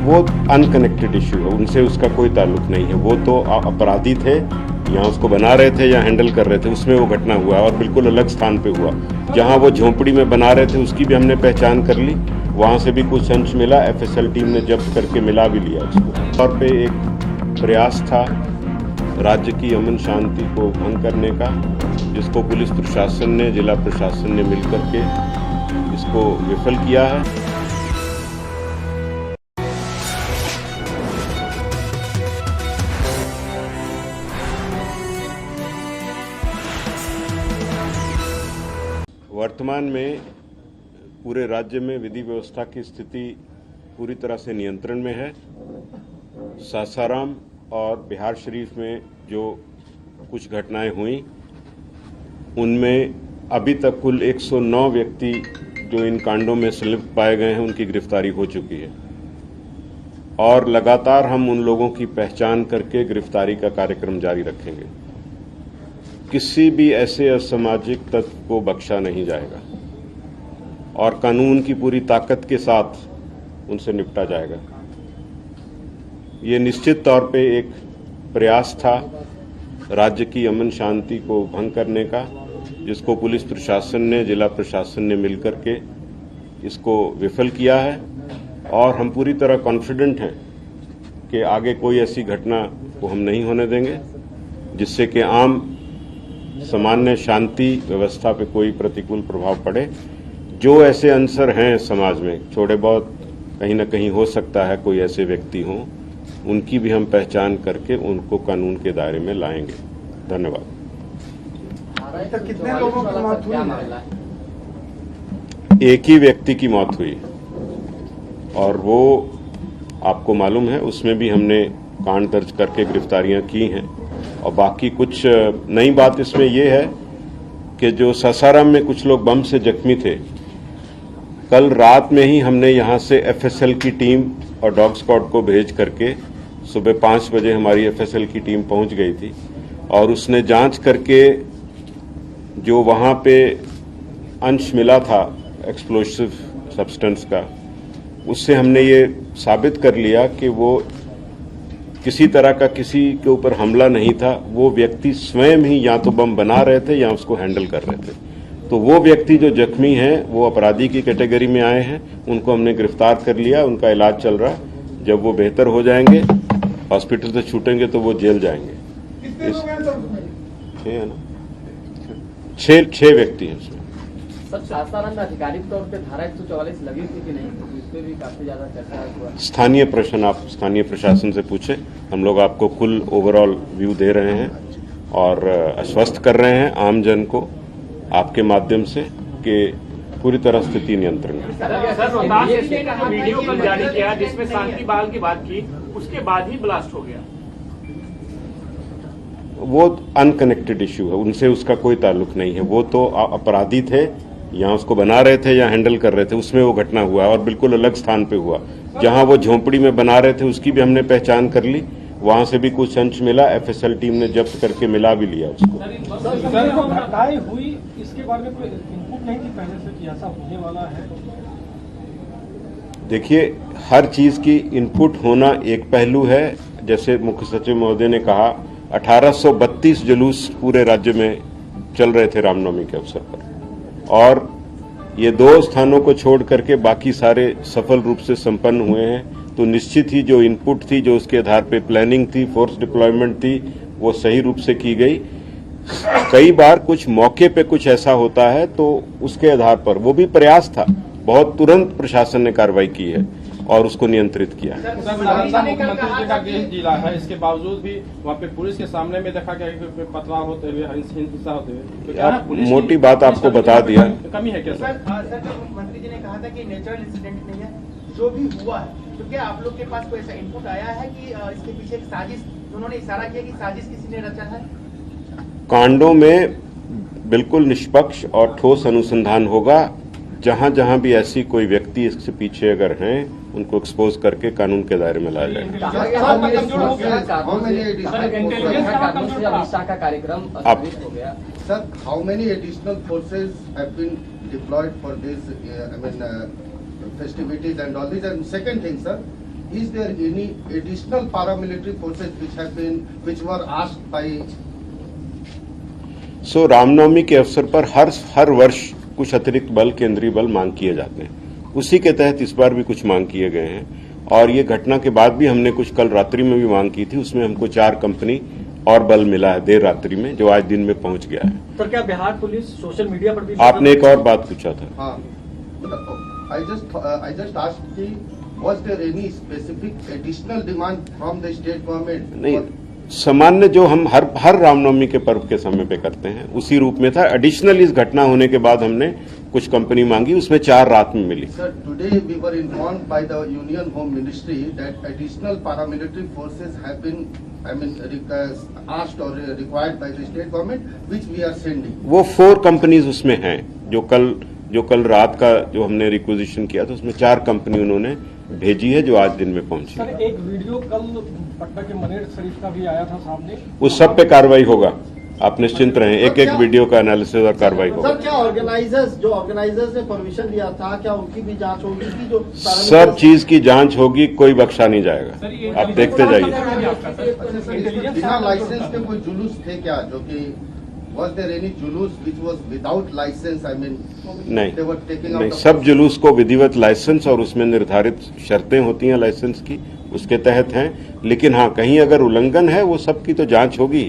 वो unconnected issue है, उनसे उसका कोई ताल्लुक नहीं है। वो तो अपराधी थे, यहाँ उसको बना रहे थे या हैंडल कर रहे थे, उसमें वो घटना हुआ और बिल्कुल अलग स्थान पे हुआ। जहाँ वो झोंपड़ी में बना रहे थे उसकी भी हमने पहचान कर ली, वहाँ से भी कुछ अंश मिला, एफएसएल टीम ने जब्त करके मिला भी लिया उसको। और पे एक प्रयास था राज्य की अमन शांति को भंग करने का, जिसको पुलिस प्रशासन ने, जिला प्रशासन ने मिलकर के इसको विफल किया है। वर्तमान में पूरे राज्य में विधि व्यवस्था की स्थिति पूरी तरह से नियंत्रण में है। सासाराम और बिहार शरीफ में जो कुछ घटनाएं हुई, उनमें अभी तक कुल 109 व्यक्ति जो इन कांडों में संलिप्त पाए गए हैं, उनकी गिरफ्तारी हो चुकी है और लगातार हम उन लोगों की पहचान करके गिरफ्तारी का कार्यक्रम जारी रखेंगे। किसी भी ऐसे असामाजिक तत्व को बख्शा नहीं जाएगा और कानून की पूरी ताकत के साथ उनसे निपटा जाएगा। ये निश्चित तौर पे एक प्रयास था राज्य की अमन शांति को भंग करने का, जिसको पुलिस प्रशासन ने, जिला प्रशासन ने मिलकर के इसको विफल किया है और हम पूरी तरह कॉन्फिडेंट हैं कि आगे कोई ऐसी घटना को हम नहीं होने देंगे जिससे कि आम सामान्य शांति व्यवस्था पे कोई प्रतिकूल प्रभाव पड़े। जो ऐसे अंसर हैं समाज में, थोड़े बहुत कहीं न कहीं हो सकता है कोई ऐसे व्यक्ति हों, उनकी भी हम पहचान करके उनको कानून के दायरे में लाएंगे। धन्यवाद। तो कितने लोगों की मौत हुई? एक ही व्यक्ति की मौत हुई और वो आपको मालूम है, उसमें भी हमने कांड दर्ज करके गिरफ्तारियां की हैं। और बाकी कुछ नई बात इसमें यह है कि जो सासाराम में कुछ लोग बम से जख्मी थे, कल रात में ही हमने यहां से एफएसएल की टीम और डॉग स्क्वाड को भेज करके सुबह 5 बजे हमारी एफएसएल की टीम पहुंच गई थी और उसने जांच करके जो वहां पे अंश मिला था एक्सप्लोसिव सब्सटेंस का, उससे हमने ये साबित कर लिया कि वो किसी तरह का किसी के ऊपर हमला नहीं था। वो व्यक्ति स्वयं ही या तो बम बना रहे थे या उसको हैंडल कर रहे थे। तो वो व्यक्ति जो जख्मी हैं, वो अपराधी की कैटेगरी में आए हैं, उनको हमने गिरफ्तार कर लिया, उनका इलाज चल रहा है। जब वो बेहतर हो जाएंगे, हॉस्पिटल से छूटेंगे, तो वो जेल जाएंगे। कितने लोग हैं सर? 6 है ना, 6 व्यक्ति हैं उसमें। सर, सासाराम में आधिकारिक तौर पे धारा 144 लगी थी कि नहीं? तो इस पे भी काफी ज्यादा चर्चा हुआ। स्थानीय प्रश्न आप स्थानीय प्रशासन से पूछे, हम लोग आपको कुल ओवरऑल व्यू दे रहे हैं और आश्वस्त कर रहे हैं आम जन को आपके माध्यम से कि पूरी तरह स्थिति नियंत्रण में। सर, रोहतास एसपी ने वीडियो कल जारी किया जिसमें शांति बहाल की बात की, उसके बाद ही ब्लास्ट हो गया। वो अनकनेक्टेड इशू है, उनसे उसका कोई ताल्लुक नहीं है। वो तो अपराधी थे, यहाँ उसको बना रहे थे या हैंडल कर रहे थे, उसमें वो घटना हुआ और बिल्कुल अलग स्थान पे हुआ। जहाँ वो झोंपड़ी में बना रहे थे उसकी भी हमने पहचान कर ली, वहाँ से भी कुछ अंश मिला, एफएसएल टीम ने जब्त करके मिला भी लिया उसको। सर, जो घटनाएं हुई इसके बारे में कोई इनपुट नहीं थी पहले से कि ऐसा होने वाला है? देखिए, हर चीज की इनपुट होना एक पहलू है। जैसे मुख्य सचिव महोदय ने कहा, 1832 जुलूस पूरे राज्य में चल रहे थे रामनवमी के अवसर पर और ये 2 स्थानों को छोड़ करके बाकी सारे सफल रूप से संपन्न हुए हैं। तो निश्चित ही जो इनपुट थी, जो उसके आधार पे प्लानिंग थी, फोर्स डिप्लॉयमेंट थी, वो सही रूप से की गई। कई बार कुछ मौके पे कुछ ऐसा होता है तो उसके आधार पर, वो भी प्रयास था, बहुत तुरंत प्रशासन ने कार्रवाई की है और उसको नियंत्रित किया है। मुख्यमंत्री जी का गृह जिला है, इसके बावजूद भी वहाँ पे पुलिस के सामने में देखा गया कि पथराव होते हुए, हिंसा होते हुए। आप मोटी बात आपको बता दिया। कमी है क्या सर? मंत्री जी ने कहा था कि नेचुरल इंसिडेंट नहीं है, जो भी हुआ है, तो क्या आप लोग के पास कोई ऐसा इनपुट आया है कि इसके पीछे एक साजिश, उन्होंने इशारा किया कि साजिश किसी ने रचा है? कांडों में बिल्कुल निष्पक्ष और ठोस अनुसंधान होगा। जहां जहां भी ऐसी कोई व्यक्ति इसके पीछे अगर हैं, उनको एक्सपोज करके कानून के दायरे में लाया जाएगा। Sir, how many additional forces have been deployed for this, festivities and all this? And second thing, sir, is there any additional paramilitary forces which were asked by? सो रामनवमी के अवसर पर हर वर्ष कुछ अतिरिक्त बल, केंद्रीय बल मांग किए जाते हैं। उसी के तहत इस बार भी कुछ मांग किए गए हैं और ये घटना के बाद भी हमने कुछ कल रात्रि में भी मांग की थी। उसमें हमको 4 कंपनी और बल मिला है देर रात्रि में, जो आज दिन में पहुंच गया है। सर, क्या बिहार पुलिस सोशल मीडिया पर भी आपने एक और बात पूछा था। हाँ, I just asked कि was there any specific additional demand from the state government? नहीं, सामान्य जो हम हर रामनवमी के पर्व के समय पे करते हैं उसी रूप में था। एडिशनल इस घटना होने के बाद हमने कुछ कंपनी मांगी, उसमें 4 रात में मिली। Sir, today we were informed by the Union Home Ministry that additional paramilitary forces have been, asked or required by the state government, which we are sending. वो 4 कंपनीज उसमें हैं जो कल रात का जो हमने रिक्विजिशन किया था उसमें 4 कंपनी उन्होंने भेजी है जो आज दिन में पहुंची। सर, एक वीडियो कल पटना के मनेर शरीफ का भी आया था सामने। उस सब पे कार्रवाई होगा, आप निश्चिंत रहें। एक वीडियो का एनालिसिस और कार्रवाई होगा। सर, क्या ऑर्गेनाइजर्स ने परमिशन दिया था, क्या उनकी भी जांच होगी कि जो सब चीज की जांच होगी, कोई बख्शा नहीं जाएगा। आप देखते जाइए। बिना लाइसेंस के कोई जुलूस थे क्या, जो कि was there any जुलूस which was without license? They were taking out नहीं, the- सब जुलूस को विधिवत लाइसेंस और उसमें निर्धारित शर्तें होती हैं लाइसेंस की, उसके तहत हैं। लेकिन हाँ, कहीं अगर उल्लंघन है वो सब की तो जांच होगी।